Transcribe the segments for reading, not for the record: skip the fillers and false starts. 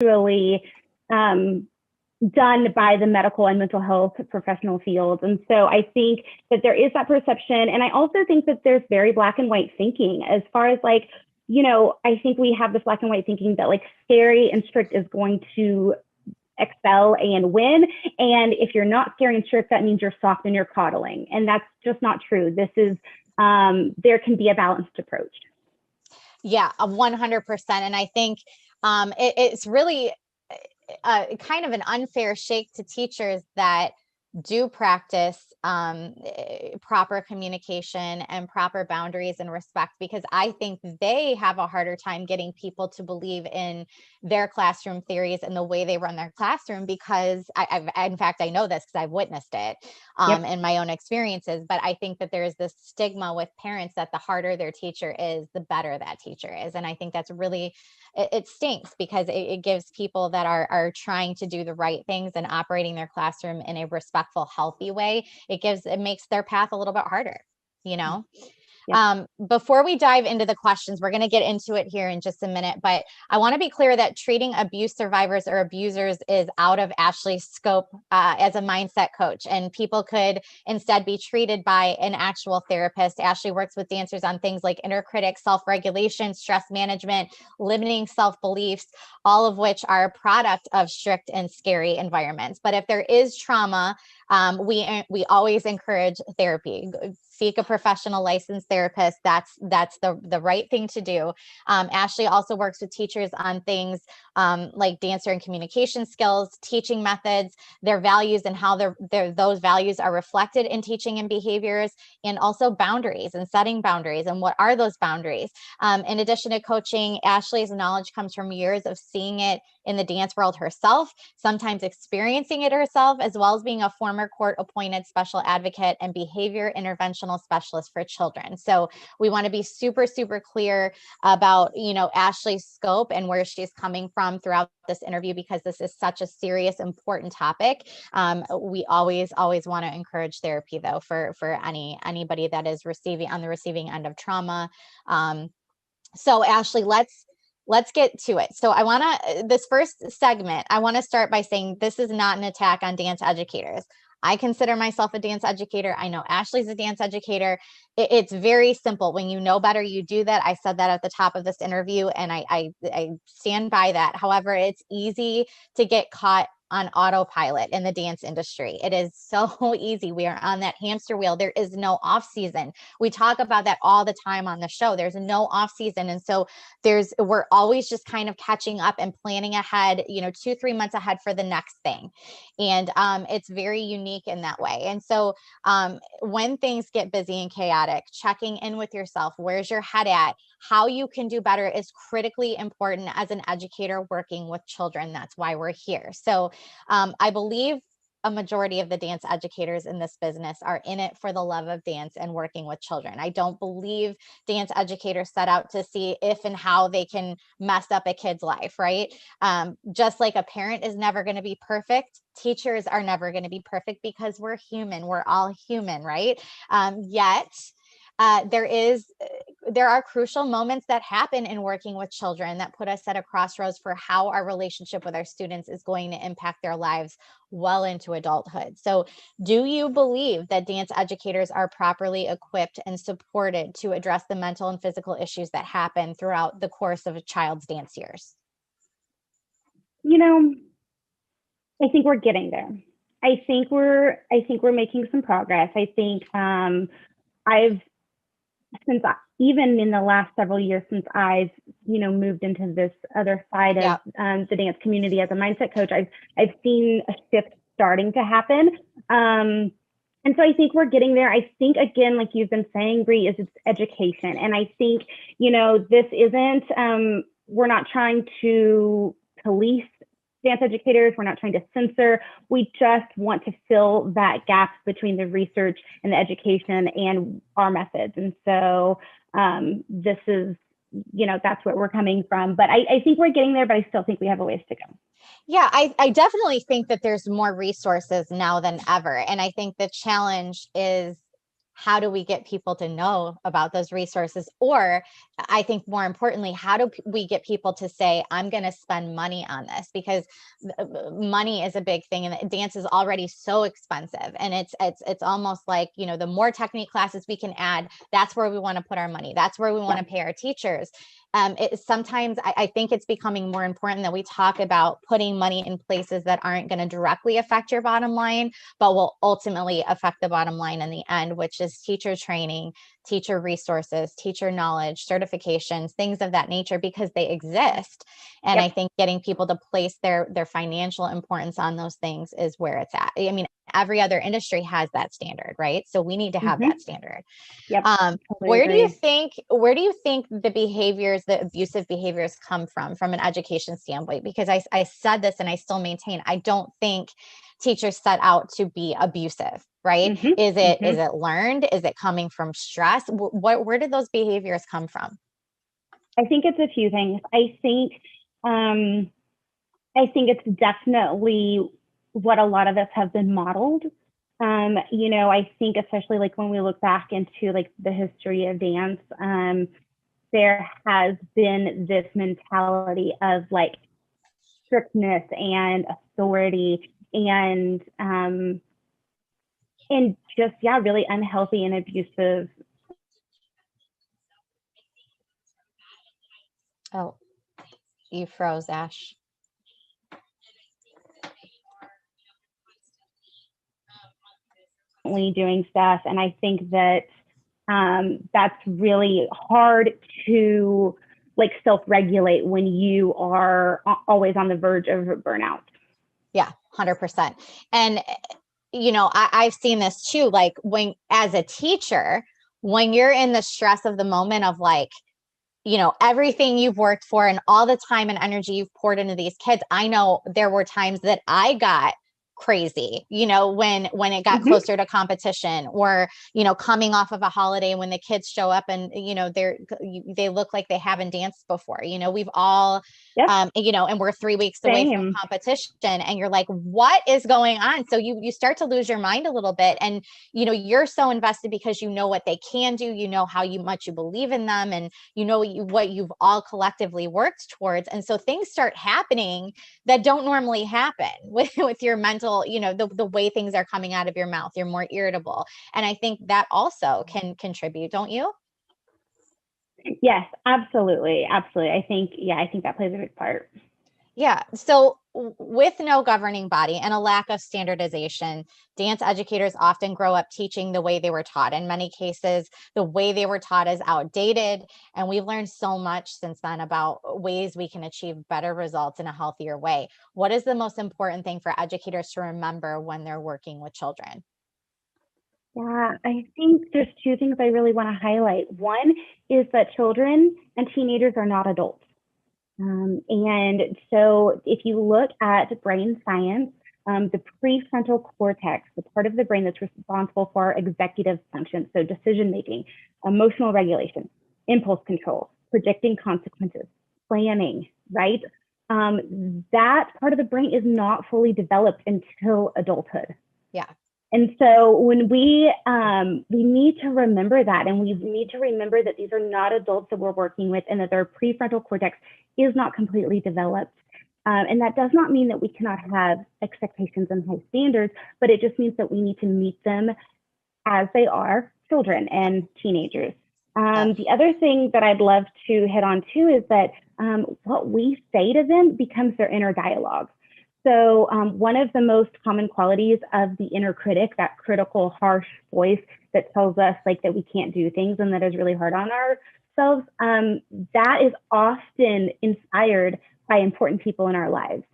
actually done by the medical and mental health professional fields. And so I think that there is that perception. And I also think that there's very black and white thinking as far as like, I think we have this black and white thinking that like scary and strict is going to excel and win. And if you're not scary and strict, that means you're soft and you're coddling. And that's just not true. This is, there can be a balanced approach. Yeah, 100%. And I think it's really kind of an unfair shake to teachers that do practice proper communication and proper boundaries and respect, because I think they have a harder time getting people to believe in their classroom theories and the way they run their classroom, because in fact, I know this because I've witnessed it in my own experiences. But I think that there's this stigma with parents that the harder their teacher is, the better that teacher is. And I think that's really, it stinks, because it gives people that are trying to do the right things and operating their classroom in a respectful, healthy way, it makes their path a little bit harder, Before we dive into the questions, we're going to get into it here in just a minute, but I want to be clear that treating abuse survivors or abusers is out of Ashley's scope as a mindset coach, and people could instead be treated by an actual therapist. Ashley works with dancers on things like inner critic, self-regulation, stress management, limiting self-beliefs, all of which are a product of strict and scary environments. But if there is trauma, we always encourage therapy. Seek a professional licensed therapist. That's the right thing to do. Ashley also works with teachers on things like dancer and communication skills, teaching methods, their values, and how those values are reflected in teaching and behaviors, and also boundaries and setting boundaries. And what are those boundaries? In addition to coaching, Ashley's knowledge comes from years of seeing it in the dance world herself, sometimes experiencing it herself, as well as being a former court-appointed special advocate and behavior interventional specialist for children. So we want to be super, super clear about, Ashley's scope and where she's coming from throughout this interview, because this is such a serious, important topic. We always want to encourage therapy, though, for anybody that is on the receiving end of trauma. So Ashley, let's get to it. So this first segment, I want to start by saying this is not an attack on dance educators. I consider myself a dance educator. I know Ashley's a dance educator. It's very simple. When you know better, you do that. I said that at the top of this interview, and I stand by that. However, it's easy to get caught on autopilot in the dance industry. It is so easy. We are on that hamster wheel. There is no off season. We talk about that all the time on the show. There's no off season. And so we're always just kind of catching up and planning ahead, 2-3 months ahead for the next thing. And it's very unique in that way. And so when things get busy and chaotic, checking in with yourself, where's your head at, how you can do better is critically important as an educator working with children. That's why we're here. So I believe a majority of the dance educators in this business are in it for the love of dance and working with children. I don't believe dance educators set out to see if and how they can mess up a kid's life, right? Just like a parent is never going to be perfect, teachers are never going to be perfect, because we're human. We're all human, right? Yet there are crucial moments that happen in working with children that put us at a crossroads for how our relationship with our students is going to impact their lives well into adulthood. So do you believe that dance educators are properly equipped and supported to address the mental and physical issues that happen throughout the course of a child's dance years? I think we're getting there. I think we're making some progress. I think even in the last several years since I've moved into this other side of the dance community as a mindset coach, I've seen a shift starting to happen, and so I think we're getting there. I think, again, like you've been saying, Bree, is it's education, and I think this isn't we're not trying to police dance educators. We're not trying to censor. We just want to fill that gap between the research and the education and our methods. And so this is, that's where we're coming from. But I think we're getting there, but I still think we have a ways to go. Yeah, I definitely think that there's more resources now than ever. And I think the challenge is, how do we get people to know about those resources? Or I think more importantly, how do we get people to say, I'm going to spend money on this? Because money is a big thing, and dance is already so expensive. And it's almost like, you know, the more technique classes we can add, that's where we want to put our money. That's where we want to pay our teachers. Sometimes I think it's becoming more important that we talk about putting money in places that aren't going to directly affect your bottom line, but will ultimately affect the bottom line in the end, which is teacher training, teacher resources, teacher knowledge, certifications, things of that nature, because they exist. And I think getting people to place their financial importance on those things is where it's at. I mean, every other industry has that standard, right? So we need to have that standard. Where do you think the behaviors, the abusive behaviors come from an education standpoint? Because I said this and I still maintain, I don't think teachers set out to be abusive, right? Is it learned? Is it coming from stress? Where did those behaviors come from? I think it's a few things. I think it's definitely what a lot of us have been modeled. You know, I think especially like when we look back into like the history of dance, there has been this mentality of like strictness and authority and just really unhealthy and abusive. Oh, you froze, Ash. Doing stuff, and I think that that's really hard to like self-regulate when you are always on the verge of burnout. Yeah, 100%. And you know, I've seen this too, like when, as a teacher, when you're in the stress of the moment of like, you know, everything you've worked for and all the time and energy you've poured into these kids. I know there were times that I got crazy, you know, when it got closer to competition, or, you know, coming off of a holiday when the kids show up and, you know, they look like they haven't danced before. You know, we've all, you know, and we're 3 weeks away from competition, and you're like, what is going on? So you start to lose your mind a little bit, and, you know, you're so invested because you know what they can do, you know how much you believe in them, and you know what you've all collectively worked towards. And so things start happening that don't normally happen with your mental, you know, the way things are coming out of your mouth. You're more irritable. And I think that also can contribute, don't you? Yes, absolutely. Absolutely. I think that plays a big part. Yeah. So with no governing body and a lack of standardization, dance educators often grow up teaching the way they were taught. In many cases, the way they were taught is outdated. And we've learned so much since then about ways we can achieve better results in a healthier way. What is the most important thing for educators to remember when they're working with children? Yeah, I think there's two things I really want to highlight. One is that children and teenagers are not adults. And so if you look at brain science, the prefrontal cortex, the part of the brain that's responsible for executive function, so decision making, emotional regulation, impulse control, predicting consequences, planning, right? That part of the brain is not fully developed until adulthood. Yeah. And so when we need to remember that, and we need to remember that these are not adults that we're working with, and that their prefrontal cortex is not completely developed. And that does not mean that we cannot have expectations and high standards, but it just means that we need to meet them as they are, children and teenagers. The other thing that I'd love to hit on too is that what we say to them becomes their inner dialogue. So one of the most common qualities of the inner critic, that critical, harsh voice that tells us like that we can't do things and that is really hard on ourselves, that is often inspired by important people in our lives.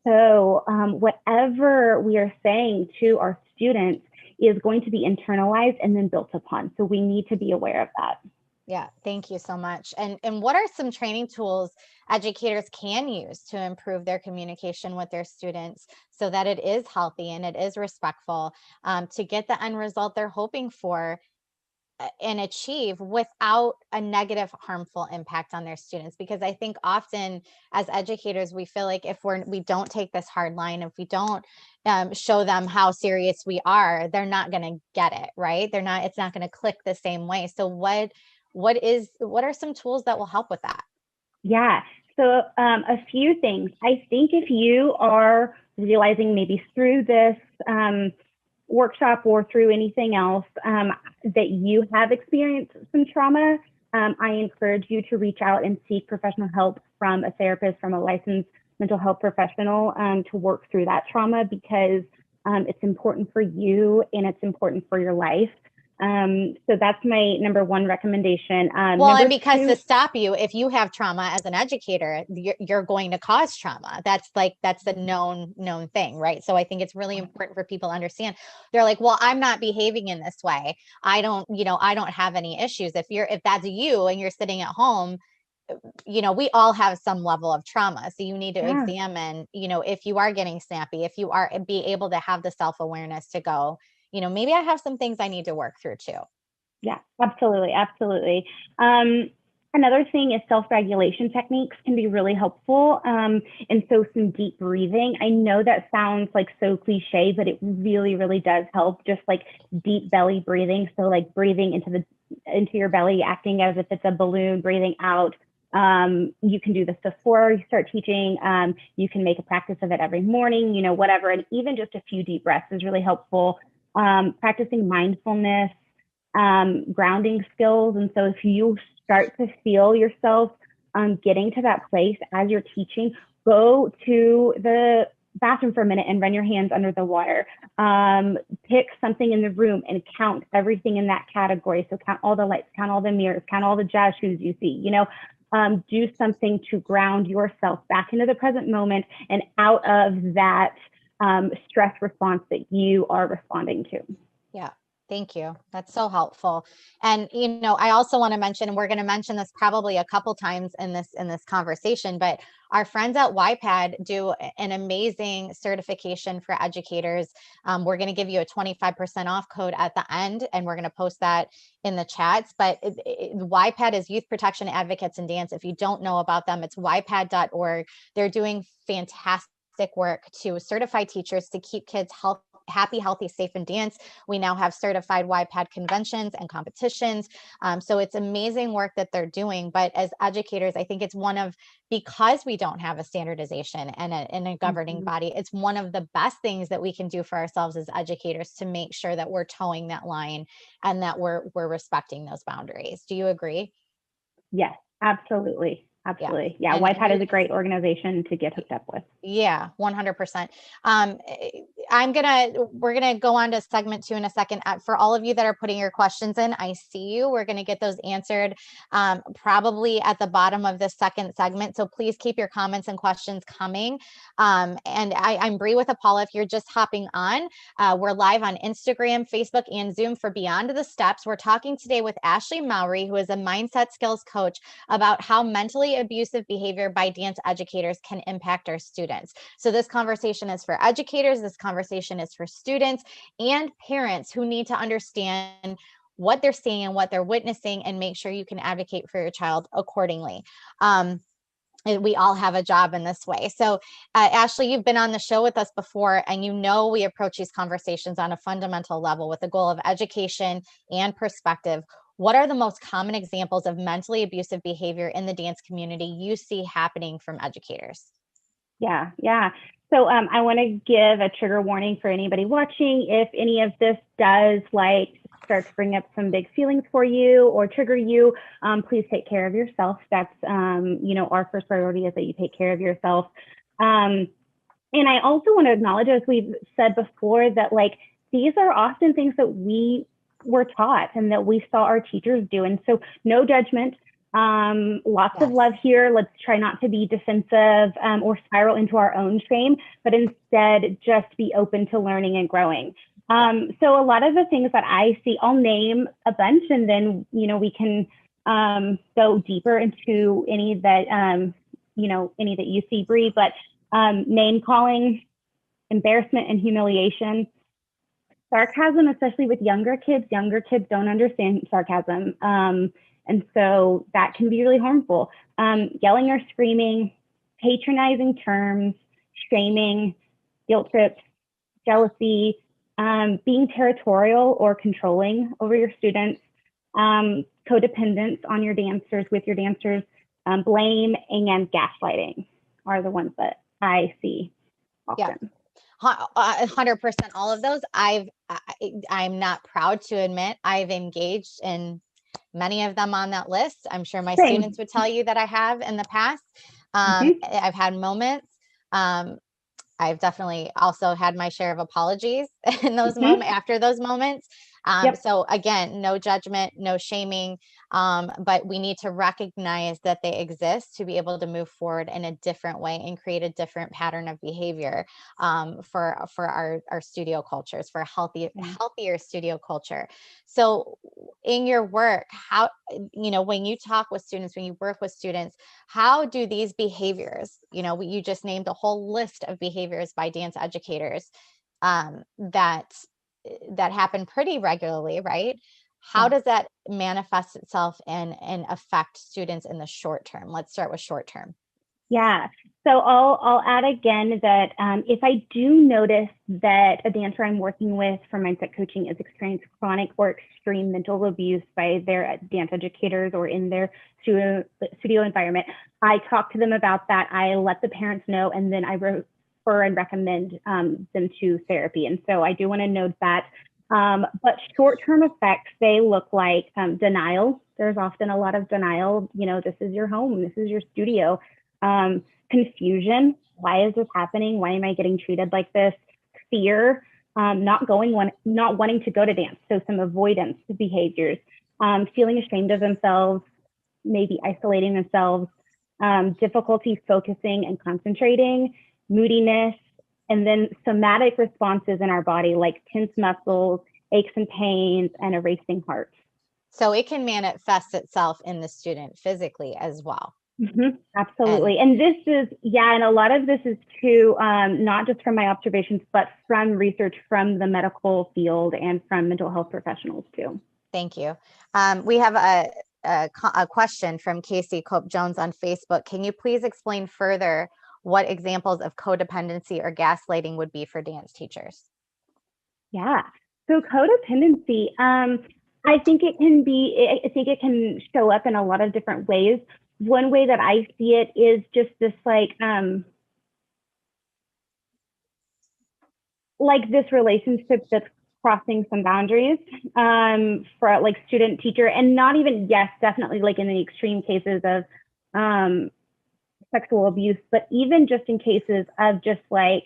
So whatever we are saying to our students is going to be internalized and then built upon. So we need to be aware of that. Yeah, thank you so much. And what are some training tools educators can use to improve their communication with their students so that it is healthy and it is respectful, to get the end result they're hoping for and achieve without a negative, harmful impact on their students? Because I think often as educators, we feel like if we don't take this hard line, if we don't show them how serious we are, they're not going to get it, right? It's not going to click the same way. So what are some tools that will help with that? Yeah. So a few things. I think if you are realizing maybe through this workshop or through anything else that you have experienced some trauma, I encourage you to reach out and seek professional help from a therapist, from a licensed mental health professional to work through that trauma, because it's important for you and it's important for your life. So that's my number one recommendation. Well, and because to stop you, if you have trauma as an educator, you're going to cause trauma. That's the known thing, right? So I think it's really important for people to understand. They're like, well, I'm not behaving in this way. I don't have any issues. If that's you and you're sitting at home, we all have some level of trauma. So you need to examine, if you are getting snappy, if you are be able to have the self-awareness to go, maybe I have some things I need to work through too. Yeah, absolutely. Absolutely. Another thing is self-regulation techniques can be really helpful. And so some deep breathing. I know that sounds like so cliche, but it really, really does help. Just like deep belly breathing. So like breathing into your belly, acting as if it's a balloon, breathing out. You can do this before you start teaching. You can make a practice of it every morning, whatever. And even just a few deep breaths is really helpful. Practicing mindfulness, grounding skills. And so if you start to feel yourself getting to that place as you're teaching, go to the bathroom for a minute and run your hands under the water. Pick something in the room and count everything in that category. So count all the lights, count all the mirrors, count all the jazz shoes you see, do something to ground yourself back into the present moment and out of that stress response that you are responding to. Yeah. Thank you. That's so helpful. And, I also want to mention, and we're going to mention this probably a couple times in this conversation, but our friends at YPAD do an amazing certification for educators. We're going to give you a 25% off code at the end, and we're going to post that in the chats. But YPAD is Youth Protection Advocates in Dance. If you don't know about them, it's ypad.org. They're doing fantastic work to certify teachers to keep kids happy, healthy, safe, and dance. We now have certified YPAD conventions and competitions. So it's amazing work that they're doing. But as educators, I think it's because we don't have a standardization and a governing body, it's one of the best things that we can do for ourselves as educators to make sure that we're towing that line and that we're respecting those boundaries. Do you agree? Yes, absolutely. Absolutely. Yeah. YPAD is a great organization to get hooked up with. Yeah, 100%. We're going to go on to segment 2 in a second. For all of you that are putting your questions in, I see you. We're going to get those answered probably at the bottom of this second segment. So please keep your comments and questions coming. And I'm Bree with Apollo. If you're just hopping on, we're live on Instagram, Facebook, and Zoom for Beyond the Steps. We're talking today with Ashley Mowry, who is a mindset skills coach, about how mentally abusive behavior by dance educators can impact our students. So this conversation is for educators, this conversation is for students and parents who need to understand what they're seeing and what they're witnessing and make sure you can advocate for your child accordingly. And we all have a job in this way. So Ashley, you've been on the show with us before, and we approach these conversations on a fundamental level with the goal of education and perspective. What are the most common examples of mentally abusive behavior in the dance community you see happening from educators? Yeah. So I want to give a trigger warning for anybody watching. If any of this does start to bring up some big feelings for you or trigger you, please take care of yourself. That's, our first priority is that you take care of yourself. And I also want to acknowledge, as we've said before, that these are often things that we were taught and that we saw our teachers do. And so no judgment. Lots of love here. Let's try not to be defensive or spiral into our own shame, but instead just be open to learning and growing. So a lot of the things that I see, I'll name a bunch, and then, we can go deeper into any that, any that you see, Bree, but name calling, embarrassment and humiliation, sarcasm, especially with younger kids. Younger kids don't understand sarcasm. And so that can be really harmful. Yelling or screaming, patronizing terms, shaming, guilt trips, jealousy, being territorial or controlling over your students, codependence on your dancers, with your dancers, blame, and gaslighting are the ones that I see often. Yeah. 100% all of those. I'm not proud to admit I've engaged in many of them on that list. I'm sure my students would tell you that I have in the past. I've had moments. I've definitely also had my share of apologies in those moments, after those moments. So again, no judgment, no shaming, but we need to recognize that they exist to be able to move forward in a different way and create a different pattern of behavior for our studio cultures, for a healthier studio culture. So in your work, how, when you talk with students, when you work with students, how do these behaviors, you just named a whole list of behaviors by dance educators that happen pretty regularly, right? How does that manifest itself and affect students in the short term? Let's start with short term. Yeah. So I'll add again that if I do notice that a dancer I'm working with for mindset coaching is experiencing chronic or extreme mental abuse by their dance educators or in their studio environment, I talk to them about that. I let the parents know, and then I refer and recommend them to therapy. And so I do want to note that. But short-term effects, they look like denial. There's often a lot of denial. This is your home. This is your studio. Confusion. Why is this happening? Why am I getting treated like this? Fear, not wanting to go to dance. So some avoidance behaviors, feeling ashamed of themselves, maybe isolating themselves, difficulty focusing and concentrating, moodiness, and then somatic responses in our body like tense muscles, aches and pains, and a racing heart. So it can manifest itself in the student physically as well. Absolutely. And this is, and a lot of this is too, not just from my observations, but from research from the medical field and from mental health professionals too. Thank you. We have a question from Casey Cope Jones on Facebook. Can you please explain further what examples of codependency or gaslighting would be for dance teachers? Yeah. So codependency, I think it can show up in a lot of different ways. One way that I see it is just this like this relationship that's crossing some boundaries for like student teacher, and not even, yes, definitely like in the extreme cases of sexual abuse, but even just in cases of just like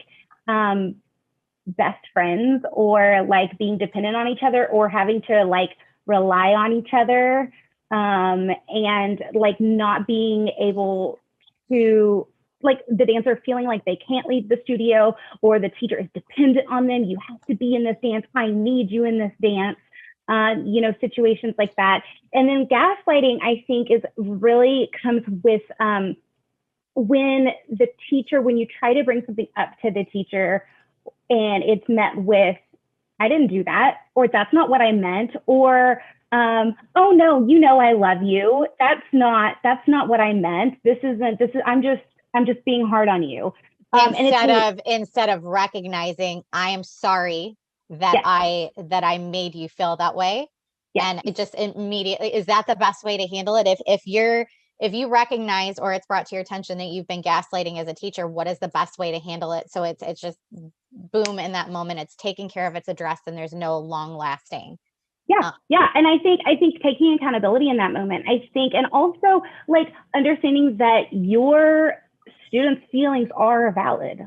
best friends or like being dependent on each other or having to like rely on each other and like not being able to, like the dancer feeling like they can't leave the studio or the teacher is dependent on them. You have to be in this dance. I need you in this dance. Situations like that. And then gaslighting, I think, is really comes with when you try to bring something up to the teacher and it's met with, I didn't do that, or that's not what I meant, or oh no, I love you. That's not what I meant. I'm just being hard on you. Instead of recognizing, I am sorry that I made you feel that way. And it just immediately, is that the best way to handle it? If you recognize or it's brought to your attention that you've been gaslighting as a teacher, what is the best way to handle it? So it's just boom, in that moment, it's taken care of, it's addressed, and there's no long lasting. And I think taking accountability in that moment, and also like understanding that your students' feelings are valid.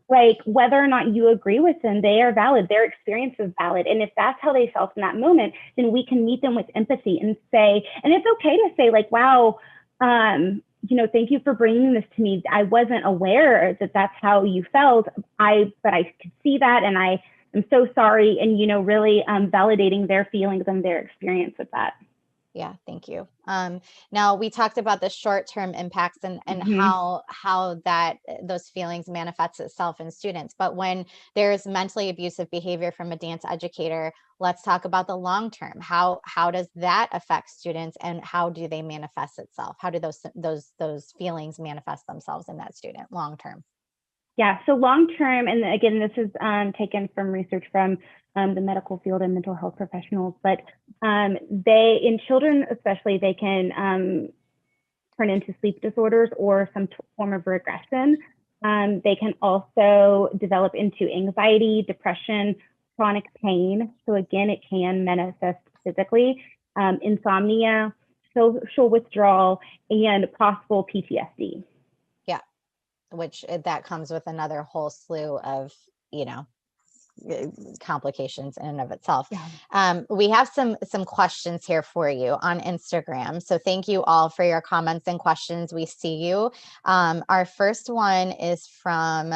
Like whether or not you agree with them, they are valid. Their experience is valid. And if that's how they felt in that moment, then we can meet them with empathy and say, and it's okay to say like, wow, thank you for bringing this to me. I wasn't aware that that's how you felt. But I could see that, and I am so sorry. And really validating their feelings and their experience with that. Yeah, thank you. Now we talked about the short-term impacts and how that those feelings manifests itself in students. But when there's mentally abusive behavior from a dance educator, let's talk about the long-term. How does that affect students, and how do they manifest itself? How do those feelings manifest themselves in that student long-term? Yeah, so long term, and again, this is taken from research from the medical field and mental health professionals, but they, in children especially, they can turn into sleep disorders or some form of regression. They can also develop into anxiety, depression, chronic pain. So again, it can manifest physically, insomnia, social withdrawal, and possible PTSD. Yeah, which that comes with another whole slew of, complications in and of itself. Yeah. We have some questions here for you on Instagram. So thank you all for your comments and questions. We see you. Our first one is from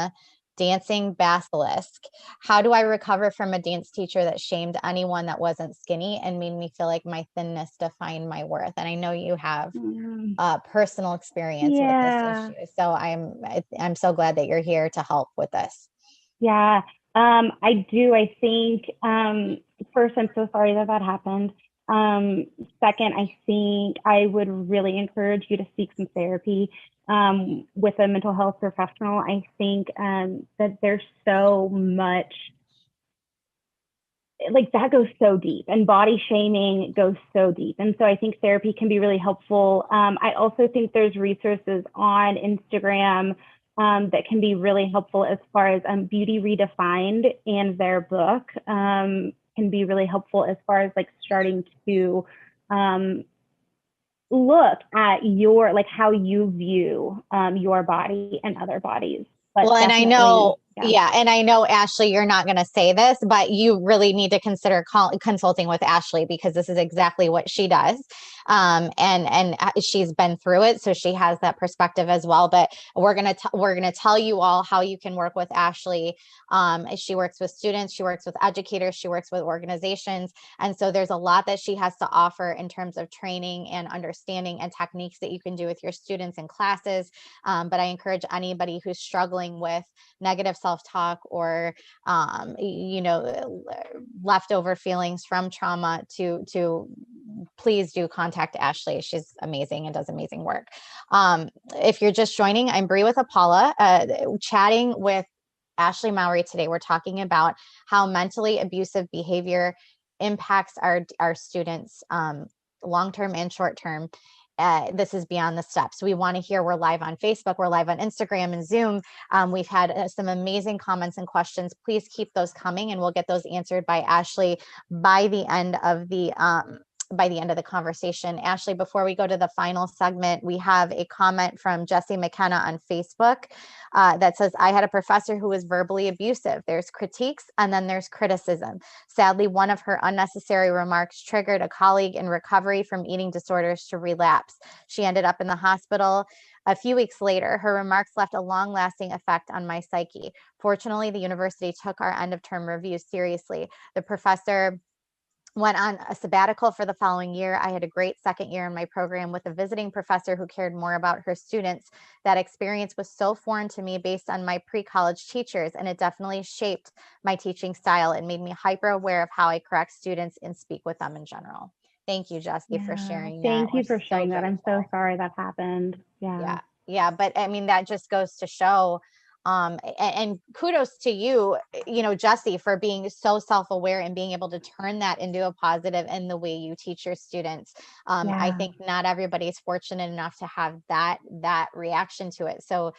Dancing Basilisk. How do I recover from a dance teacher that shamed anyone that wasn't skinny and made me feel like my thinness defined my worth? And I know you have personal experience with this issue. So I'm so glad that you're here to help with this. Yeah, I do. I think, first, I'm so sorry that that happened. Second, I think I would really encourage you to seek some therapy with a mental health professional. I think that there's so much, like, that goes so deep, and body shaming goes so deep. And so I think therapy can be really helpful. I also think there's resources on Instagram that can be really helpful as far as Beauty Redefined, and their book can be really helpful as far as like starting to look at your, like, how you view your body and other bodies. But well, and I know, and I know, Ashley, you're not going to say this, but you really need to consider consulting with Ashley, because this is exactly what she does. And she's been through it, so she has that perspective as well. But we're gonna tell you all how you can work with Ashley. She works with students, she works with educators, she works with organizations, and so there's a lot that she has to offer in terms of training and understanding and techniques that you can do with your students and classes. But I encourage anybody who's struggling with negative self-talk or leftover feelings from trauma to please do contact Ashley. She's amazing and does amazing work. If you're just joining, I'm Bree with Apala, chatting with Ashley Mowry today. We're talking about how mentally abusive behavior impacts our students long-term and short-term. This is Beyond the Steps. We want to hear. We're live on Facebook. We're live on Instagram and Zoom. We've had some amazing comments and questions. Please keep those coming, and we'll get those answered by Ashley by the end of the conversation. Ashley, before we go to the final segment, we have a comment from Jesse McKenna on Facebook that says, I had a professor who was verbally abusive. There's critiques and then there's criticism. Sadly, one of her unnecessary remarks triggered a colleague in recovery from eating disorders to relapse. She ended up in the hospital a few weeks later. Her remarks left a long-lasting effect on my psyche. Fortunately, the university took our end-of-term review seriously. The professor went on a sabbatical for the following year. I had a great second year in my program with a visiting professor who cared more about her students. That experience was so foreign to me based on my pre-college teachers, and it definitely shaped my teaching style. It made me hyper aware of how I correct students and speak with them in general. Thank you, Jessie, for sharing that. Thank you for sharing that. I'm so sorry that happened. Yeah. But I mean, that just goes to show, and kudos to you, Jessie, for being so self-aware and being able to turn that into a positive in the way you teach your students. I think not everybody's fortunate enough to have that reaction to it. So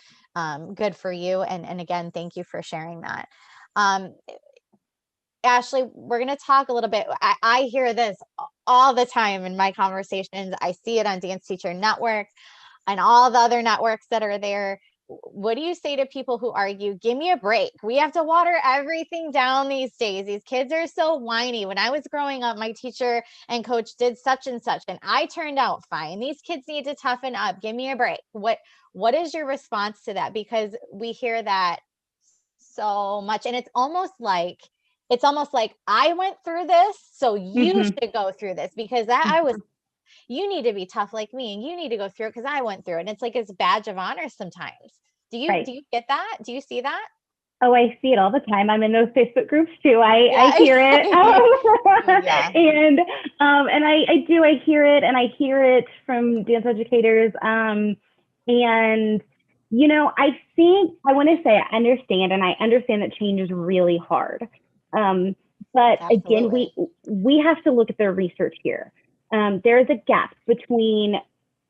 good for you. And again, thank you for sharing that. Ashley, we're going to talk a little bit. I hear this all the time in my conversations. I see it on Dance Teacher Network and all the other networks that are there. What do you say to people who argue, give me a break? We have to water everything down these days. These kids are so whiny. When I was growing up, my teacher and coach did such and such, and I turned out fine. These kids need to toughen up. Give me a break. What is your response to that? Because we hear that so much, and it's almost like I went through this, so you should go through this, because you need to be tough like me, and you need to go through it because I went through it. And it's like it's a badge of honor sometimes. Do you get that? Do you see that? Oh, I see it all the time. I'm in those Facebook groups too. I hear it. And I do. I hear it, and I hear it from dance educators. And I think I want to say I understand, and I understand that change is really hard. But again, Absolutely. we have to look at the research here. There is a gap between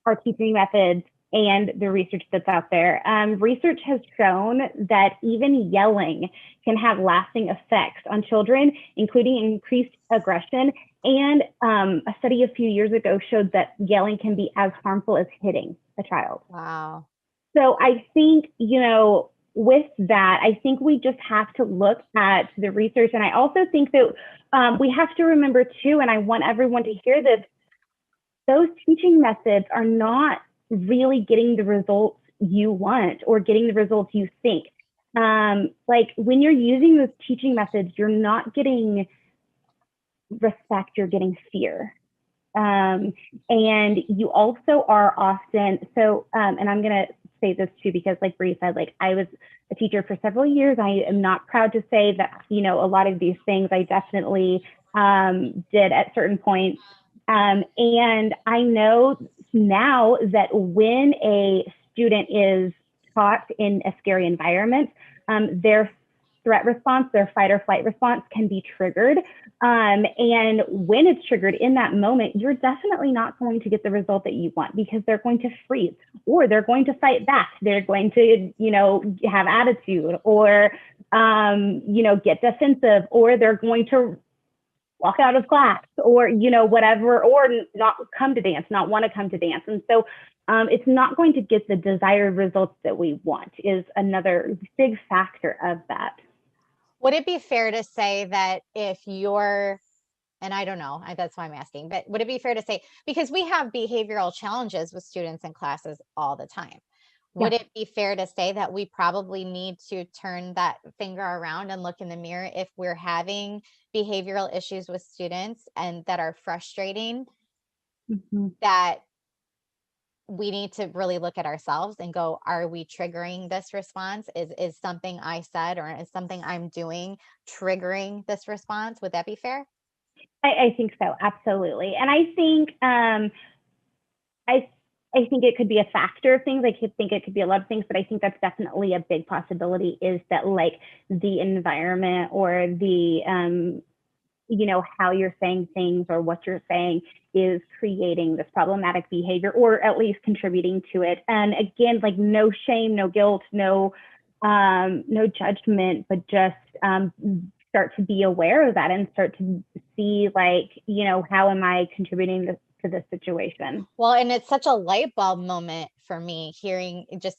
our teaching methods and the research that's out there. Research has shown that even yelling can have lasting effects on children, including increased aggression. And a study a few years ago showed that yelling can be as harmful as hitting a child. Wow. So I think, with that, I think we just have to look at the research. And I also think that we have to remember too, and I want everyone to hear this, those teaching methods are not really getting the results you want or getting the results you think. Like when you're using those teaching methods, you're not getting respect, you're getting fear. And you also are often, and I'm going to say this too, because like Bree said, like I was a teacher for several years. I am not proud to say that, a lot of these things I definitely did at certain points. And I know now that when a student is taught in a scary environment, their threat response, their fight or flight response can be triggered. And when it's triggered in that moment, you're definitely not going to get the result that you want, because they're going to freeze, or they're going to fight back. They're going to, have attitude, or, get defensive, or they're going to walk out of class, or, whatever, or not come to dance, not want to come to dance. And so it's not going to get the desired results that we want, is another big factor of that. Would it be fair to say that if you're, and I don't know, that's why I'm asking, but would it be fair to say, because we have behavioral challenges with students in classes all the time, would it be fair to say that we probably need to turn that finger around and look in the mirror if we're having behavioral issues with students and that are frustrating, that we need to really look at ourselves and go, are we triggering this response? Is something I said or is something I'm doing triggering this response? Would that be fair? I think so, absolutely. And I think I think it could be a factor of things. I could think it could be a lot of things, but I think that's definitely a big possibility, is that like the environment or the how you're saying things or what you're saying is creating this problematic behavior, or at least contributing to it. And again, like no shame, no guilt, no judgment, but just start to be aware of that and start to see, like, how am I contributing to this situation? Well, and it's such a light bulb moment for me hearing, just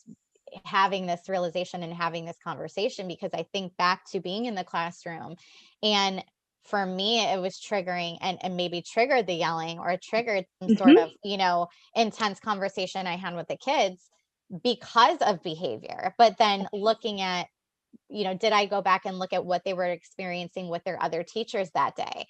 having this realization and having this conversation, because I think back to being in the classroom, and for me it was triggering, and maybe triggered the yelling, or it triggered some sort of intense conversation I had with the kids because of behavior. But then looking at, did I go back and look at what they were experiencing with their other teachers that day?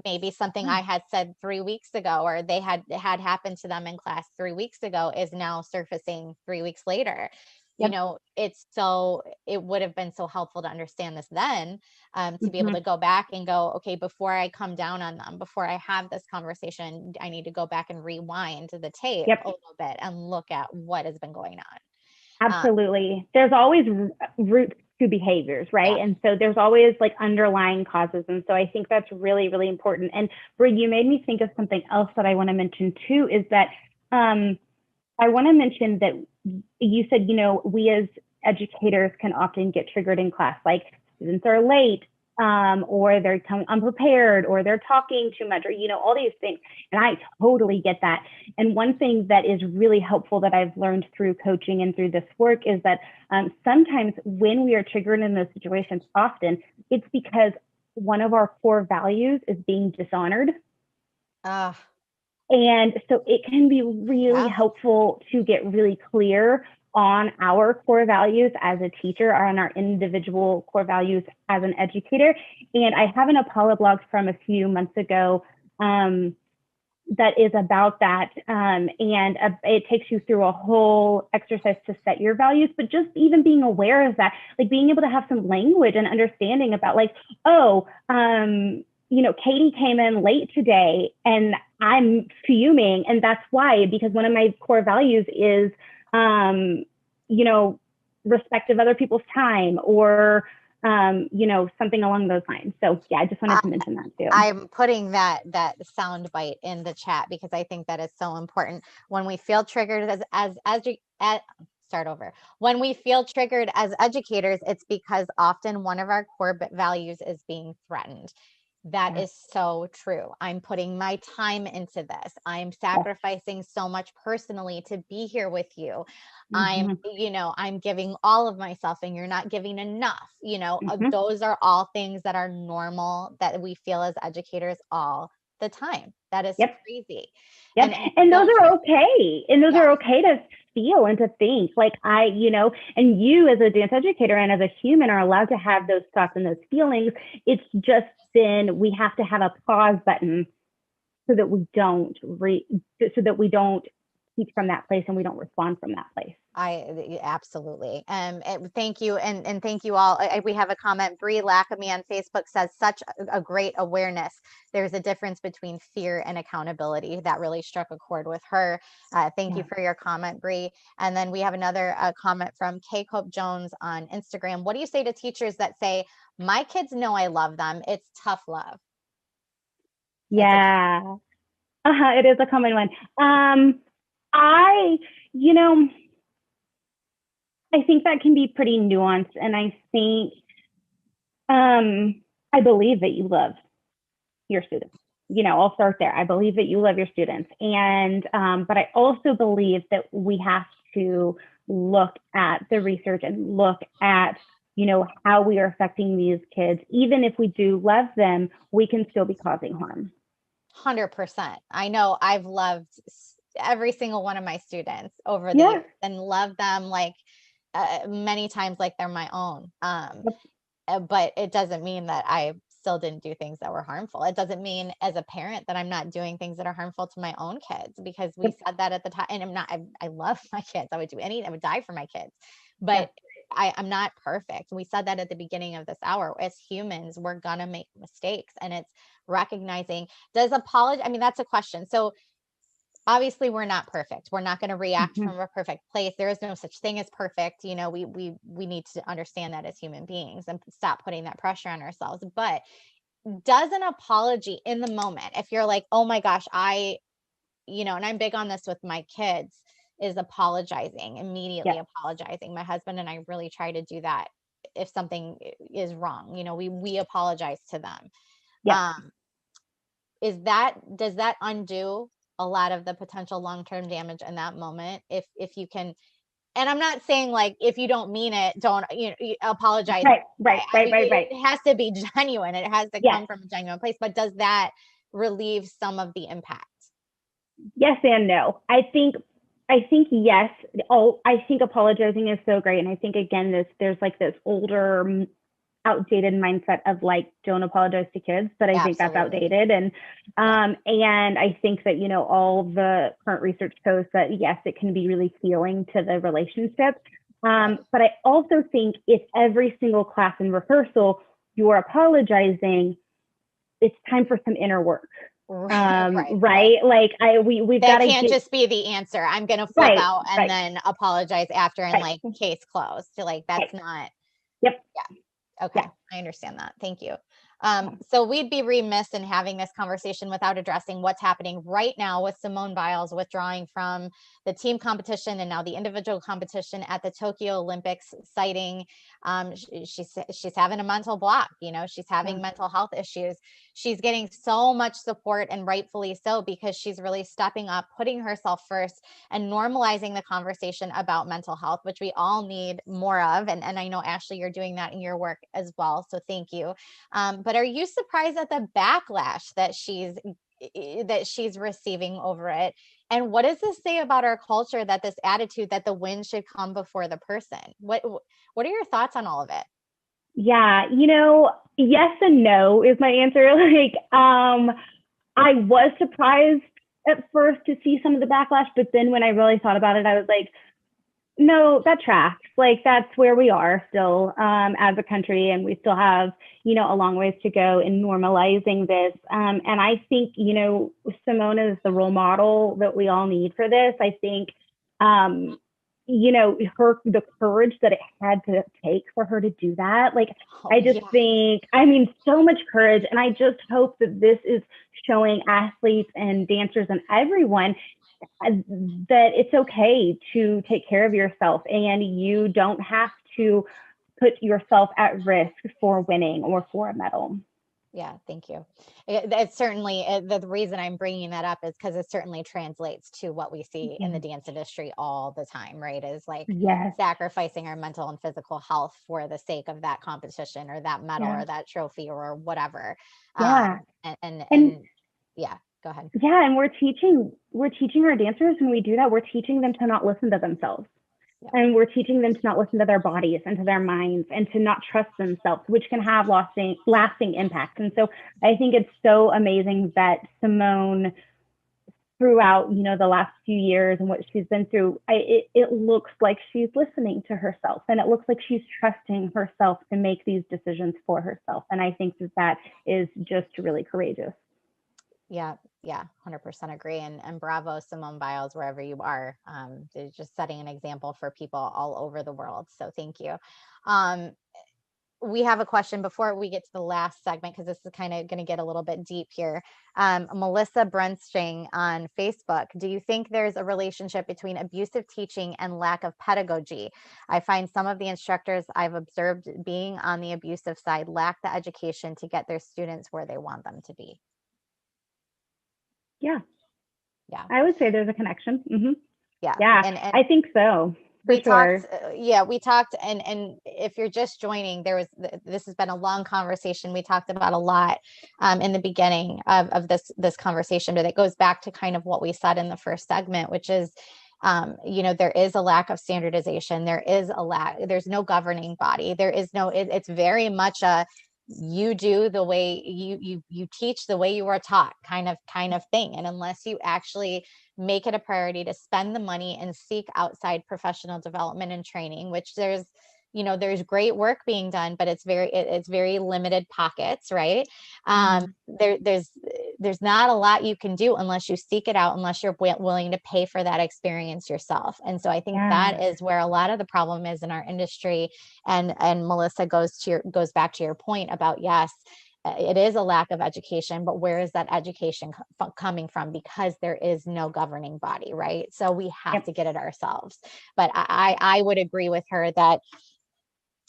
Maybe something I had said 3 weeks ago, or they had happened to them in class 3 weeks ago, is now surfacing 3 weeks later. It would have been so helpful to understand this then, to be able to go back and go, okay, before I come down on them, before I have this conversation, I need to go back and rewind the tape a little bit and look at what has been going on. Absolutely. There's always roots to behaviors, right? And so there's always like underlying causes. And so I think that's really, really important. And Brie, you made me think of something else that I want to mention too, is that I want to mention that you said, we as educators can often get triggered in class, like students are late, or they're coming unprepared, or they're talking too much, or, all these things. And I totally get that. And one thing that is really helpful that I've learned through coaching and through this work is that sometimes when we are triggered in those situations, often it's because one of our core values is being dishonored. And so it can be really helpful to get really clear on our core values as a teacher, or on our individual core values as an educator. And I have an Apollo blog from a few months ago that is about that. And it takes you through a whole exercise to set your values, but just even being aware of that, like being able to have some language and understanding about like, Katie came in late today and I'm fuming. And that's why, because one of my core values is you know, respect of other people's time, or you know, something along those lines. So yeah, I just wanted to mention that too. I'm putting that sound bite in the chat because I think that is so important. When we feel triggered when we feel triggered as educators, it's because often one of our core values is being threatened. That is so true. I'm putting my time into this. I'm sacrificing so much personally to be here with you. I'm giving all of myself and you're not giving enough. Those are all things that are normal that we feel as educators all the time. That is crazy. Yep. And those are okay. And those are okay to feel and to think. Like and you as a dance educator and as a human are allowed to have those thoughts and those feelings. It's just then we have to have a pause button so that we don't teach from that place and we don't respond from that place. Absolutely. Thank you. And thank you all. We have a comment. Bree Lackamy on Facebook says, such a great awareness. There's a difference between fear and accountability. That really struck a chord with her. Thank you for your comment, Bree. And then we have another comment from Kay Cope Jones on Instagram. What do you say to teachers that say, my kids know I love them. It's tough love? Yeah. It is a common one. I think that can be pretty nuanced, and I think I believe that you love your students. I'll start there. I believe that you love your students, and but I also believe that we have to look at the research and look at how we are affecting these kids. Even if we do love them, we can still be causing harm. 100%. I know I've loved every single one of my students over the years and love them like many times like they're my own. But it doesn't mean that I still didn't do things that were harmful. It doesn't mean as a parent that I'm not doing things that are harmful to my own kids, because we said that at the time. And I love my kids. I would do anything. I would die for my kids, but I'm not perfect. We said that at the beginning of this hour. As humans, we're gonna make mistakes, and it's recognizing, that's a question. So obviously we're not perfect. We're not going to react from a perfect place. There is no such thing as perfect. We need to understand that as human beings and stop putting that pressure on ourselves. But does an apology in the moment, if you're like, oh my gosh, and I'm big on this with my kids, is apologizing, immediately apologizing. My husband and I really try to do that. If something is wrong, we apologize to them. Does that undo a lot of the potential long-term damage in that moment? If you can, and I'm not saying like, if you don't mean it, don't apologize. Right. It has to be genuine. It has to come from a genuine place. But does that relieve some of the impact? Yes and no. I think yes. I think apologizing is so great. And I think again, there's like this older, outdated mindset of like, don't apologize to kids, but I think that's outdated. And I think that all the current research shows that yes, it can be really healing to the relationship. But I also think if every single class and rehearsal you're apologizing, it's time for some inner work. Right. Like we've got to just be the answer. I'm gonna flip out and then apologize after and like case closed. So like that's not. Okay. I understand that. Thank you. So we'd be remiss in having this conversation without addressing what's happening right now with Simone Biles withdrawing from the team competition and now the individual competition at the Tokyo Olympics, citing she's having a mental block. She's having mental health issues. She's getting so much support, and rightfully so, because she's really stepping up, putting herself first, and normalizing the conversation about mental health, which we all need more of. And I know, Ashley, you're doing that in your work as well. So thank you. But are you surprised at the backlash that she's receiving over it? And what does this say about our culture, that this attitude that the win should come before the person? What are your thoughts on all of it? Yeah, yes and no is my answer. Like, I was surprised at first to see some of the backlash, but then when I really thought about it, I was like, no, that tracks. Like, that's where we are still as a country, and we still have, a long ways to go in normalizing this. And I think, Simone is the role model that we all need for this. I think the courage that it had to take for her to do that. Like, Oh, I just think, I mean, so much courage. And I just hope that this is showing athletes and dancers and everyone that it's okay to take care of yourself, and you don't have to put yourself at risk for winning or for a medal. Yeah, thank you. It's certainly the reason I'm bringing that up is because it certainly translates to what we see in the dance industry all the time, right? Is like Yes. sacrificing our mental and physical health for the sake of that competition or that medal or that trophy or whatever. Yeah. And yeah, go ahead. Yeah, and we're teaching our dancers when we do that, we're teaching them to not listen to themselves. And we're teaching them to not listen to their bodies and to their minds and to not trust themselves, which can have lasting impact. And so I think it's so amazing that Simone, throughout, the last few years and what she's been through, it looks like she's listening to herself, and it looks like she's trusting herself to make these decisions for herself. And I think that is just really courageous. Yeah, 100% agree. And bravo, Simone Biles, wherever you are. Just setting an example for people all over the world. So thank you. We have a question before we get to the last segment, because this is kind of going to get a little bit deep here. Melissa Brunstring on Facebook. Do you think there's a relationship between abusive teaching and lack of pedagogy? I find some of the instructors I've observed being on the abusive side lack the education to get their students where they want them to be. Yeah. Yeah. I would say there's a connection. Mm-hmm. Yeah. Yeah. And I think so. We talked, we talked, and if you're just joining, this has been a long conversation. We talked about a lot in the beginning of this conversation, but it goes back to kind of what we said in the first segment, which is, there is a lack of standardization. There's no governing body. It's very much you do the way you teach the way you are taught kind of thing. And unless you actually make it a priority to spend the money and seek outside professional development and training, which there's great work being done, but it's very limited pockets, right? There's not a lot you can do unless you seek it out, unless you're willing to pay for that experience yourself. And so I think that is where a lot of the problem is in our industry. And Melissa goes back to your point about, yes, it is a lack of education, but where is that education coming from? Because there is no governing body, right? So we have to get it ourselves. But I would agree with her that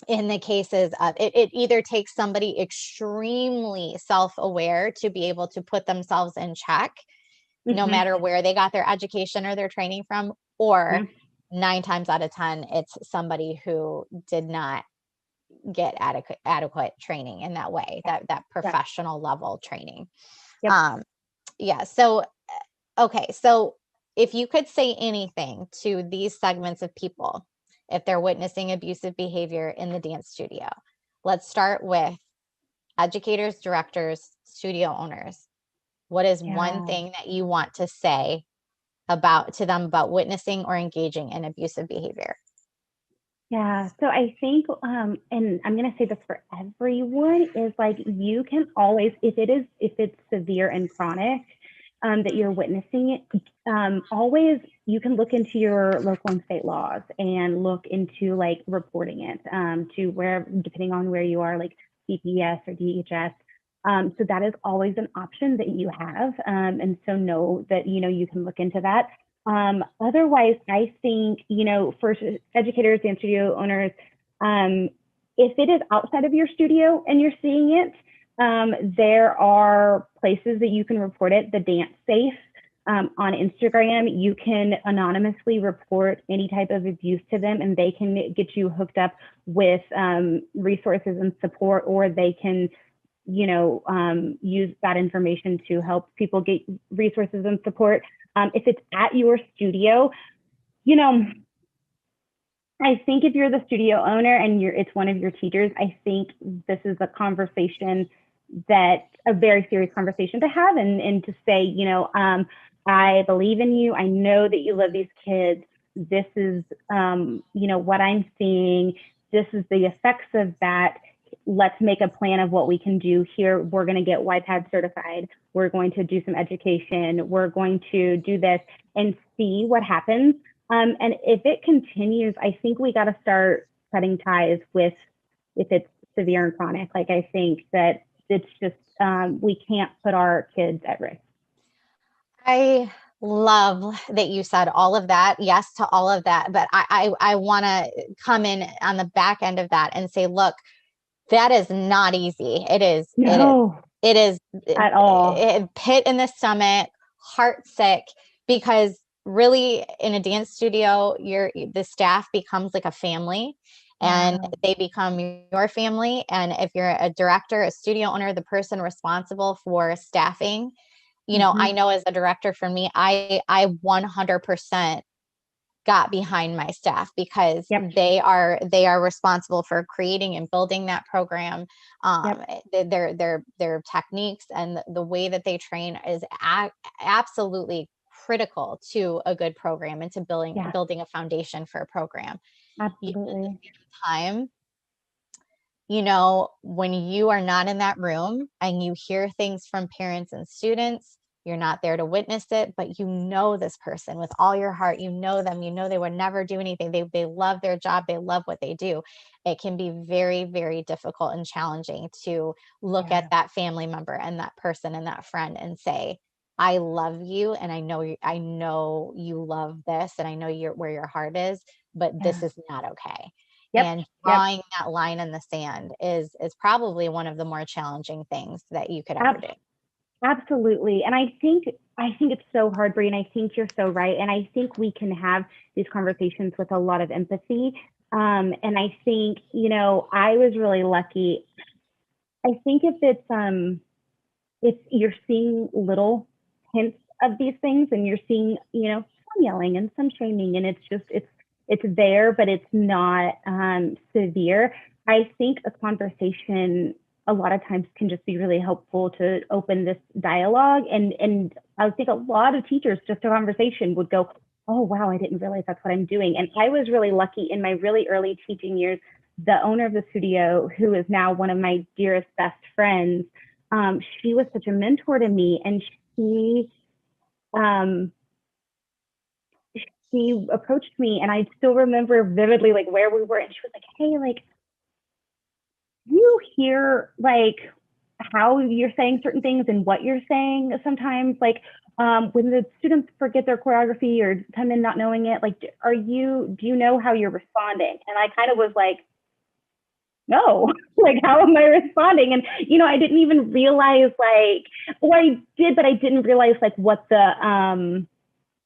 in the cases of it either takes somebody extremely self-aware to be able to put themselves in check, no matter where they got their education or their training from, or 9 times out of 10, it's somebody who did not get adequate training in that way, that professional level training. So okay, so if you could say anything to these segments of people if they're witnessing abusive behavior in the dance studio, let's start with educators, directors, studio owners. What is one thing that you want to say to them about witnessing or engaging in abusive behavior? Yeah. So I think, and I'm going to say this for everyone, is like, you can always, if it's severe and chronic, that you're witnessing it, always, you can look into your local and state laws and look into like reporting it to where, depending on where you are, like CPS or DHS. So that is always an option that you have. And so know that, you can look into that. Otherwise, I think, for educators and studio owners, if it is outside of your studio and you're seeing it, there are places that you can report it. The Dance Safe on Instagram, you can anonymously report any type of abuse to them, and they can get you hooked up with resources and support, or they can use that information to help people get resources and support. If it's at your studio, I think if you're the studio owner and it's one of your teachers, I think this is a conversation a very serious conversation to have, and to say, I believe in you. I know that you love these kids. This is, what I'm seeing. This is the effects of that. Let's make a plan of what we can do here. We're going to get YPAD certified. We're going to do some education. We're going to do this and see what happens. And if it continues, I think we got to start cutting ties with if it's severe and chronic. Like I think that it's just we can't put our kids at risk. I love that you said all of that. Yes to all of that. But I want to come in on the back end of that and say, look, that is not easy. No, It is at all. pit in the stomach, heart sick, because really in a dance studio, the staff becomes like a family and Yeah. they become your family. And if you're a director, a studio owner, the person responsible for staffing, I know as a director for me, I 100% got behind my staff because Yep. they are responsible for creating and building that program. Yep. Their techniques and the way that they train is absolutely critical to a good program and to Yeah. building a foundation for a program. Yet at the Absolutely. same time, when you are not in that room and you hear things from parents and students, you're not there to witness it, but this person with all your heart, them, they would never do anything. They love their job. They love what they do. It can be very, very difficult and challenging to look Yeah. at that family member and that person and that friend and say, I love you. And I know you love this and I know where your heart is, but this Yeah. is not okay. Yep. And Yep. drawing that line in the sand is probably one of the more challenging things that you could ever do. Absolutely. And I think it's so hard, Bree, and I think you're so right. And I think we can have these conversations with a lot of empathy. And I think, I was really lucky. I think if you're seeing little hints of these things and you're seeing, some yelling and some shaming, and it's there, but it's not severe. I think a conversation a lot of times can just be really helpful to open this dialogue. And I think a lot of teachers, just a conversation would go, oh, wow, I didn't realize that's what I'm doing. And I was really lucky in my really early teaching years. The owner of the studio, who is now one of my dearest best friends, she was such a mentor to me, and um, she approached me, and I still remember vividly like where we were, and she was like, "Hey, like, you hear like how you're saying certain things and what you're saying sometimes, like when the students forget their choreography or come in not knowing it, like, do you know how you're responding?" And I kind of was like, no, like, how am I responding? And, I didn't even realize or I did, but I didn't realize what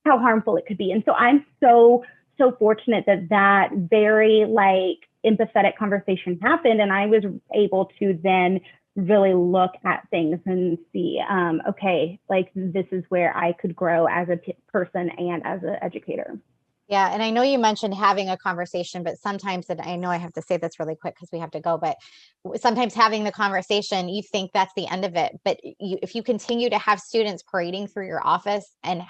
how harmful it could be. And so I'm so fortunate that very empathetic conversation happened. And I was able to then really look at things and see, okay, this is where I could grow as a person and as an educator. Yeah. And I know you mentioned having a conversation, but sometimes, and I know I have to say this really quick because we have to go, but sometimes having the conversation, you think that's the end of it. But if you continue to have students parading through your office and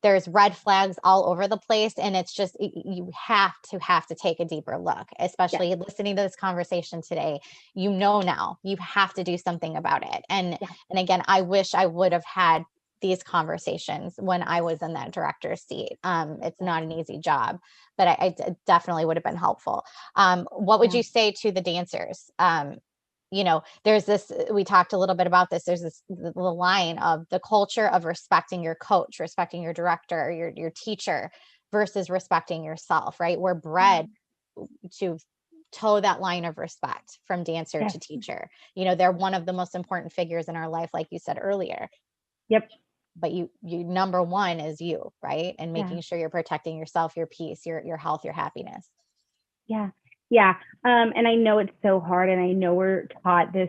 there's red flags all over the place, and it's just, you have to take a deeper look, especially listening to this conversation today. Now you have to do something about it. And again, I wish I would have had these conversations when I was in that director's seat. It's not an easy job, but I definitely would have been helpful. What would you say to the dancers? There's this, we talked a little bit about this. There's the line of the culture of respecting your coach, respecting your director, your teacher versus respecting yourself, right? We're bred to toe that line of respect from dancer to teacher. They're one of the most important figures in our life, like you said earlier. Yep. But you number one is you, right? And making sure you're protecting yourself, your peace, your health, your happiness. Yeah. Yeah. And I know it's so hard, and I know we're taught this,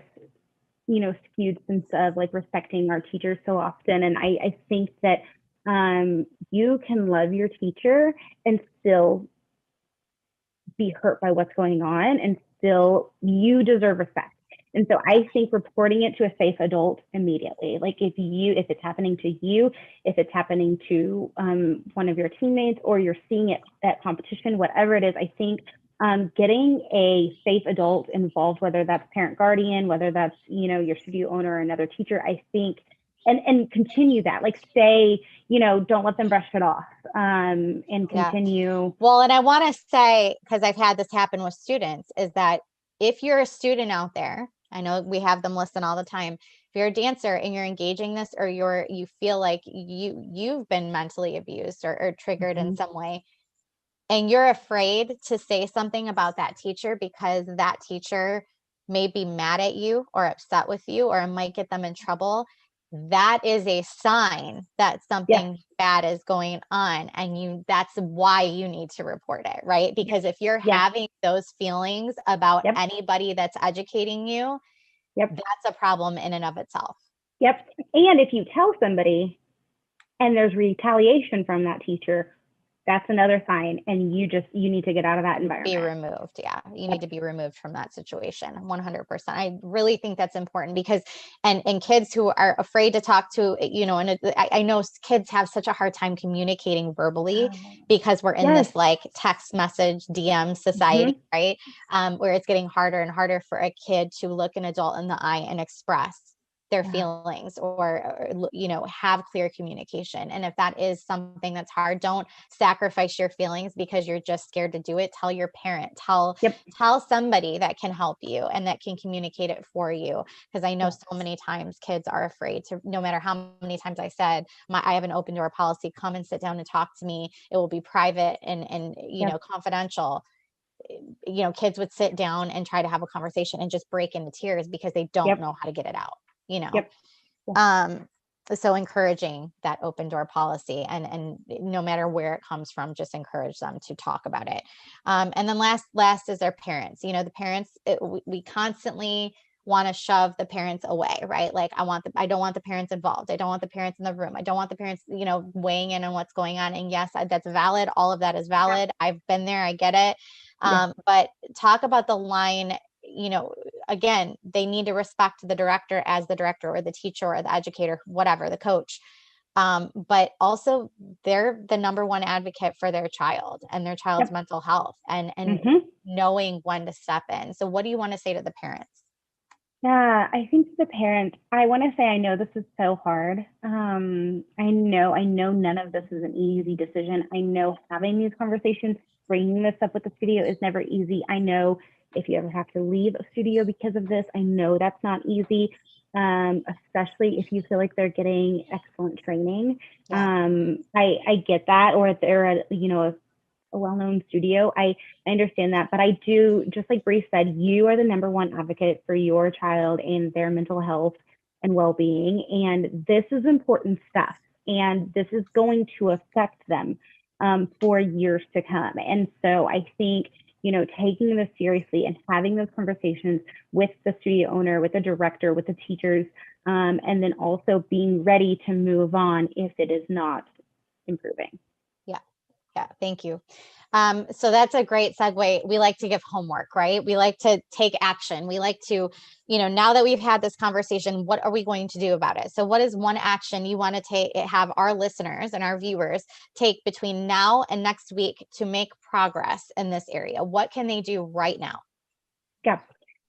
skewed sense of respecting our teachers so often. And I think that you can love your teacher and still be hurt by what's going on, and still you deserve respect. And so I think reporting it to a safe adult immediately, like if it's happening to you, if it's happening to one of your teammates, or you're seeing it at competition, whatever it is, I think getting a safe adult involved, whether that's parent guardian, whether that's, your studio owner or another teacher, I think and continue that, like say, don't let them brush it off, and continue. Yeah. Well, and I want to say, because I've had this happen with students, is that if you're a student out there, I know we have them listen all the time. If you're a dancer and you're engaging this, or you feel like you've been mentally abused or triggered in some way, and you're afraid to say something about that teacher because that teacher may be mad at you or upset with you or might get them in trouble, that is a sign that something bad is going on, and that's why you need to report it, right? Because if you're having those feelings about anybody that's educating you, that's a problem in and of itself. And if you tell somebody and there's retaliation from that teacher, that's another sign, and you need to get out of that environment. Be removed. Yeah. You need to be removed from that situation. 100%. I really think that's important because, and kids who are afraid to talk to, and I know kids have such a hard time communicating verbally because we're in this like text message DM society, right? Where it's getting harder and harder for a kid to look an adult in the eye and express their feelings or have clear communication. And if that is something that's hard, don't sacrifice your feelings because you're just scared to do it. Tell your parent, tell somebody that can help you and that can communicate it for you. Because I know so many times kids are afraid to, no matter how many times I said, I have an open door policy, come and sit down and talk to me. It will be private and confidential. Kids would sit down and try to have a conversation and just break into tears because they don't know how to get it out. So encouraging that open door policy and no matter where it comes from, just encourage them to talk about it. And then last is their parents. The parents, we constantly want to shove the parents away, right? Like I don't want the parents involved. I don't want the parents in the room. I don't want the parents, weighing in on what's going on. And yes, that's valid. All of that is valid. I've been there. I get it. But talk about the line. Again, they need to respect the director as the director or the teacher or the educator, whatever, the coach. But also they're the number one advocate for their child and their child's mental health and knowing when to step in. So what do you want to say to the parents? Yeah, I think the parents, I want to say, I know this is so hard. I know none of this is an easy decision. I know having these conversations, bringing this up with the studio is never easy. I know if you ever have to leave a studio because of this, I know that's not easy, especially if you feel like they're getting excellent training. I get that, or if they're at, a well-known studio, I understand that, but I do, just like Bree said, you are the number one advocate for your child and their mental health and well-being, and this is important stuff, and this is going to affect them for years to come. And so I think, taking this seriously and having those conversations with the studio owner, with the director, with the teachers, and then also being ready to move on if it is not improving. Yeah, thank you. So that's a great segue. We like to give homework, right? We like to take action. We like to, now that we've had this conversation, what are we going to do about it? So what is one action you want to have our listeners and our viewers take between now and next week to make progress in this area? What can they do right now? Yeah.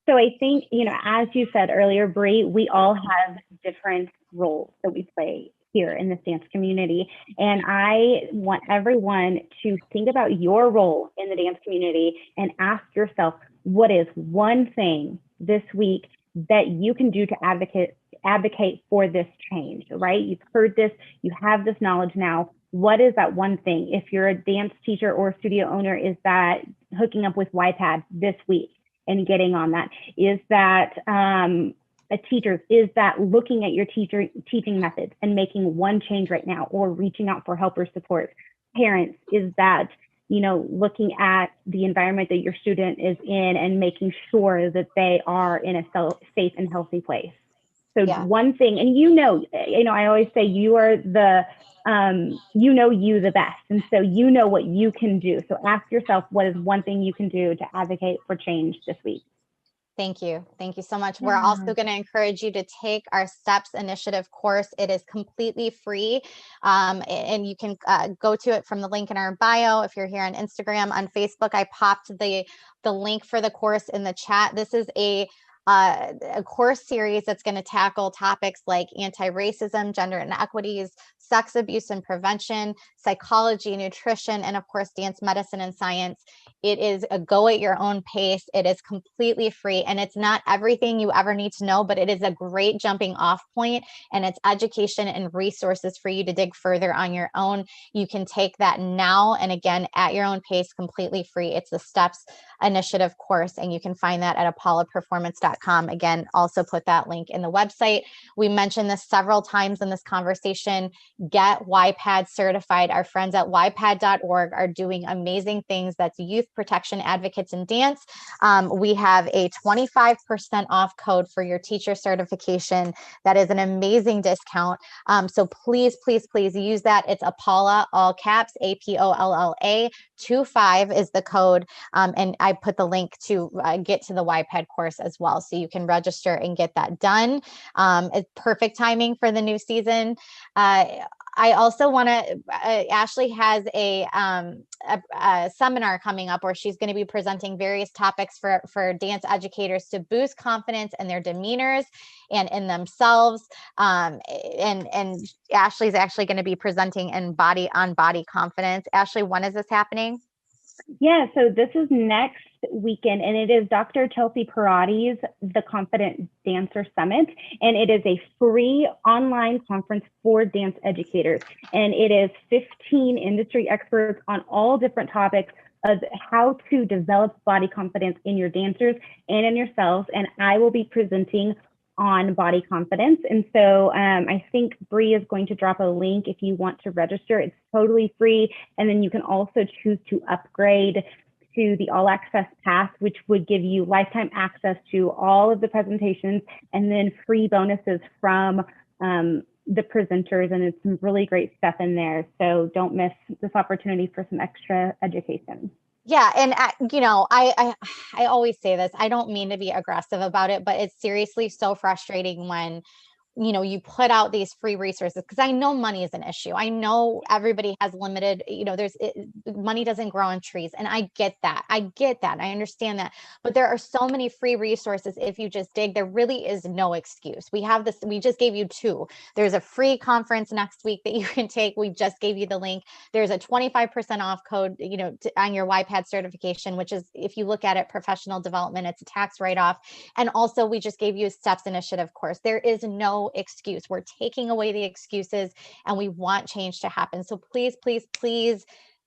So I think, as you said earlier, Bree, we all have different roles that we play here in this dance community. And I want everyone to think about your role in the dance community and ask yourself, what is one thing this week that you can do to advocate for this change, right? You've heard this, you have this knowledge now. What is that one thing? If you're a dance teacher or a studio owner, is that hooking up with YPAD this week and getting on that? Is that a teacher, is that looking at your teaching methods and making one change right now, or reaching out for help or support? Parents, is that, looking at the environment that your student is in and making sure that they are in a safe and healthy place? So one thing, and I always say you are the, you the best. And so what you can do. So ask yourself, what is one thing you can do to advocate for change this week? Thank you. Thank you so much. We're also going to encourage you to take our STEPS initiative course. It is completely free. And you can go to it from the link in our bio. If you're here on Instagram, on Facebook, I popped the link for the course in the chat. This is a a course series that's going to tackle topics like anti-racism, gender inequities, sex abuse and prevention, psychology, nutrition, and of course, dance medicine and science. It is a go at your own pace. It is completely free, and it's not everything you ever need to know, but it is a great jumping off point, and it's education and resources for you to dig further on your own. You can take that now and again at your own pace, completely free. It's the STEPS initiative course, and you can find that at apolloperformance.com. Again, also put that link in the website. We mentioned this several times in this conversation. Get YPAD certified. Our friends at YPAD.org are doing amazing things. That's Youth Protection Advocates in Dance. We have a 25% off code for your teacher certification. That is an amazing discount. So please, please, please use that. It's Apolla, all caps, APOLLA. 25 is the code. And I put the link to get to the YPAD course as well. So you can register and get that done. It's perfect timing for the new season. I also want to, Ashley has a seminar coming up where she's going to be presenting various topics for dance educators to boost confidence in their demeanors and in themselves. And Ashley's actually going to be presenting in body confidence. Ashley, when is this happening? Yeah, so this is next weekend, and it is Dr. Chelsea Parati's The Confident Dancer Summit, and it is a free online conference for dance educators, and it is 15 industry experts on all different topics of how to develop body confidence in your dancers and in yourselves, and I will be presenting on body confidence. And so I think Bree is going to drop a link if you want to register. It's totally free. And then you can also choose to upgrade to the all access pass, which would give you lifetime access to all of the presentations and then free bonuses from the presenters. And it's some really great stuff in there. So don't miss this opportunity for some extra education. Yeah. And, I always say this, I don't mean to be aggressive about it, but it's seriously so frustrating when you put out these free resources, because I know money is an issue. I know everybody has limited, money doesn't grow on trees. And I get that. I understand that. But there are so many free resources. If you just dig, there really is no excuse. We have this, we just gave you 2. There's a free conference next week that you can take. We just gave you the link. There's a 25% off code, on your YPAD certification, which is, if you look at it, professional development, it's a tax write-off. And also we just gave you a STEPS initiative course. There is no excuse. We're taking away the excuses, and we want change to happen. So please, please, please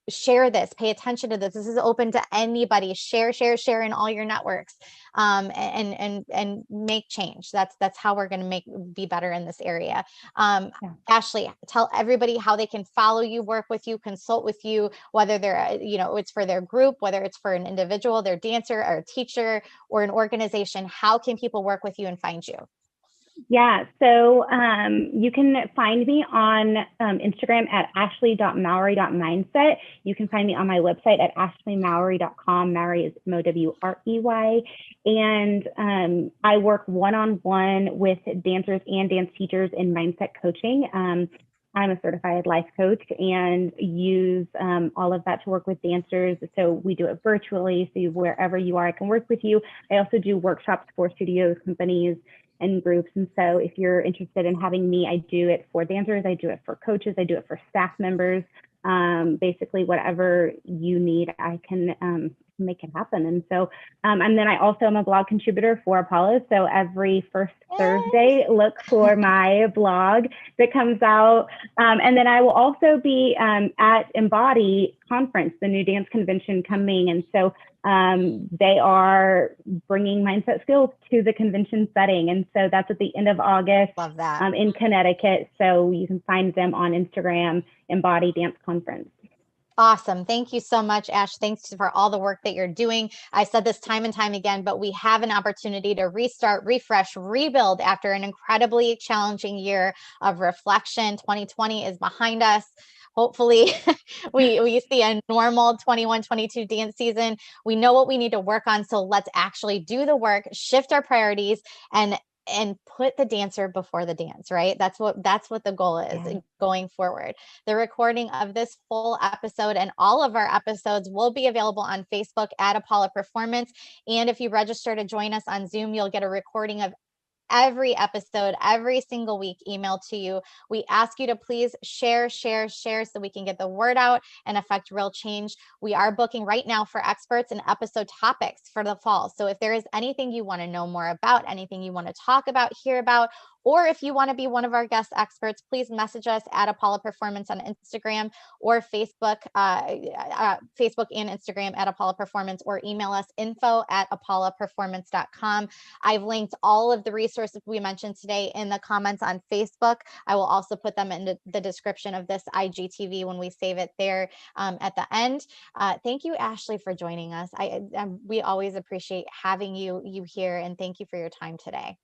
share this, pay attention to this. This is open to anybody. Share in all your networks, and make change. That's how we're going to be better in this area. Yeah. Ashley, tell everybody how they can follow you, work with you, consult with you, whether they're, it's for their group, whether it's for an individual, their dancer or a teacher or an organization. How can people work with you and find you? Yeah, so you can find me on Instagram at ashley.mowry.mindset. You can find me on my website at ashleymowry.com. Mowry is Mowrey. And I work one-on-one with dancers and dance teachers in mindset coaching. I'm a certified life coach and use all of that to work with dancers. So we do it virtually. So wherever you are, I can work with you. I also do workshops for studios, companies, and groups. And so if you're interested in having me, I do it for dancers, I do it for coaches, I do it for staff members. Basically whatever you need, I can make it happen. And so, and then I also am a blog contributor for Apollo. So every first Thursday, look for my blog that comes out. And then I will also be at Embody Conference, the new dance convention coming. And so they are bringing mindset skills to the convention setting. And so that's at the end of August. Love that. In Connecticut. So you can find them on Instagram, Embody Dance Conference. Awesome. Thank you so much, Ash. Thanks for all the work that you're doing. I said this time and time again, but we have an opportunity to restart, refresh, rebuild after an incredibly challenging year of reflection. 2020 is behind us. Hopefully we see a normal 21-22 dance season. We know what we need to work on. So let's actually do the work, shift our priorities, and and put the dancer before the dance, right? That's what the goal is going forward. The recording of this full episode and all of our episodes will be available on Facebook at Apollo Performance. And if you register to join us on Zoom, you'll get a recording of every episode, every single week emailed to you. We ask you to please share so we can get the word out and affect real change. We are booking right now for experts and episode topics for the fall. So if there is anything you want to know more about, anything you want to talk about, hear about, or if you want to be one of our guest experts, please message us at Apollo Performance on Instagram or Facebook, Facebook and Instagram at Apollo Performance, or email us info@apolloperformance.com. I've linked all of the resources we mentioned today in the comments on Facebook. I will also put them in the description of this IGTV when we save it there at the end. Thank you, Ashley, for joining us. We always appreciate having you here, and thank you for your time today.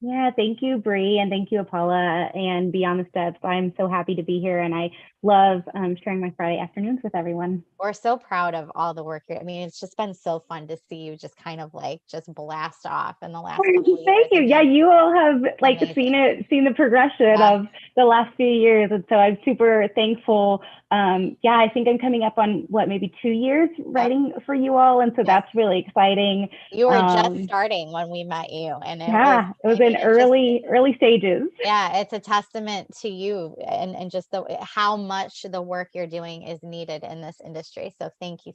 Yeah, thank you, Bree, and thank you, Paula, and Beyond the Steps. I'm so happy to be here, and I love sharing my Friday afternoons with everyone. We're so proud of all the work I mean, it's just been so fun to see you just kind of like just blast off in the last couple of years. Thank you. Yeah, you all have like seen the progression of the last few years, and so I'm super thankful. Yeah, I think I'm coming up on maybe 2 years writing for you all, and so that's really exciting. You were just starting when we met you, and it was in early stages. Yeah, it's a testament to you and just how much the work you're doing is needed in this industry. So thank you.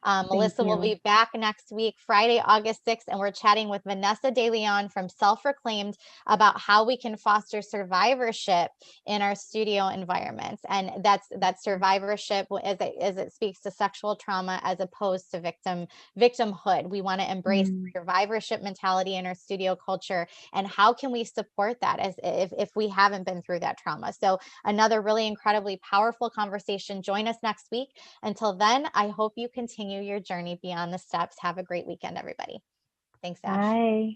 Melissa will be back next week, Friday, August 6th, and we're chatting with Vanessa De Leon from Self Reclaimed about how we can foster survivorship in our studio environments. And that's survivorship as it speaks to sexual trauma as opposed to victimhood. We want to embrace survivorship mentality in our studio culture, and how can we support that as if we haven't been through that trauma. So another really incredibly powerful conversation. Join us next week. Until then, I hope you continue your journey beyond the steps. Have a great weekend, everybody. Thanks, Ash. Bye.